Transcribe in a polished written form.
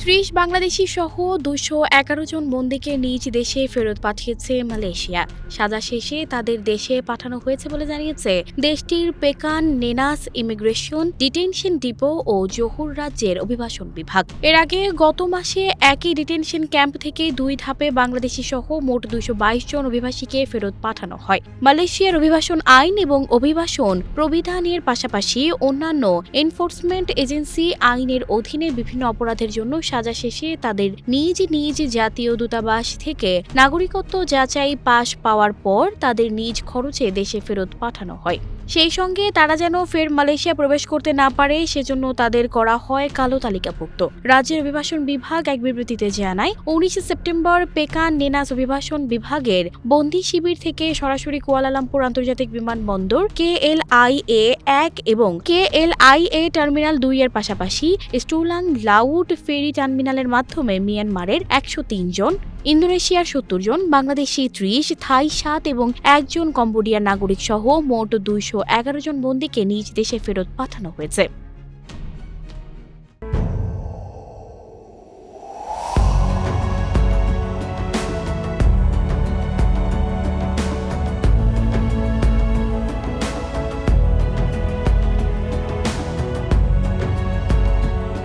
30 বাংলাদেশি সহ 211 জন বন্দীকে নিজ দেশে ফেরত পাঠিয়েছে মালয়েশিয়া। সাজা শেষে তাদের দেশে পাঠানো হয়েছে বলে জানিয়েছে দেশটির পেকান নেনাস ইমিগ্রেশন ডিটেনশন ডিপো ও জোহর রাজ্যের অভিবাসন বিভাগ। এর আগে গত মাসে একই ডিটেনশন ক্যাম্প থেকে 2 ধাপে বাংলাদেশি সহ মোট 222 জন অভিবাসীকে ফেরত পাঠানো হয়। মালয়েশিয়ার অভিবাসন আইন এবং অভিবাসন প্রবিধানের পাশাপাশি অন্যান্য এনফোর্সমেন্ট এজেন্সি আইনের অধীনে বিভিন্ন অপরাধের জন্য সাজা শেষে তাদের নিজ নিজ জাতীয় দূতাবাস থেকে নাগরিকত্ব যাচাই পাস পাওয়ার পর তাদের নিজ খরচে দেশে ফেরত পাঠানো হয়। সেই সঙ্গে তারা যেন ফের মালয়েশিয়া প্রবেশ করতে না পারে সেজন্য তাদের করা হয় কালো তালিকাভুক্ত। রাজ্যের অভিবাসন বিভাগ এক বিবৃতিতে জানায়, 19 সেপ্টেম্বর পেকান নেনাস অভিবাসন বিভাগের বন্দী শিবির থেকে সরাসরি কুয়ালালামপুর আন্তর্জাতিক বিমানবন্দর KLIA 1 এবং KLIA টার্মিনাল 2 এর পাশাপাশি স্টুলাং লাউড ফেরি টার্মিনালের মাধ্যমে মিয়ানমারের 103 জন, ইন্দোনেশিয়ার 70 জন, বাংলাদেশি 30, থাই 7 এবং 1 জন কম্বোডিয়ার নাগরিক সহ মোট 211 জন বন্দীকে নিজ দেশে ফেরত পাঠানো হয়েছে।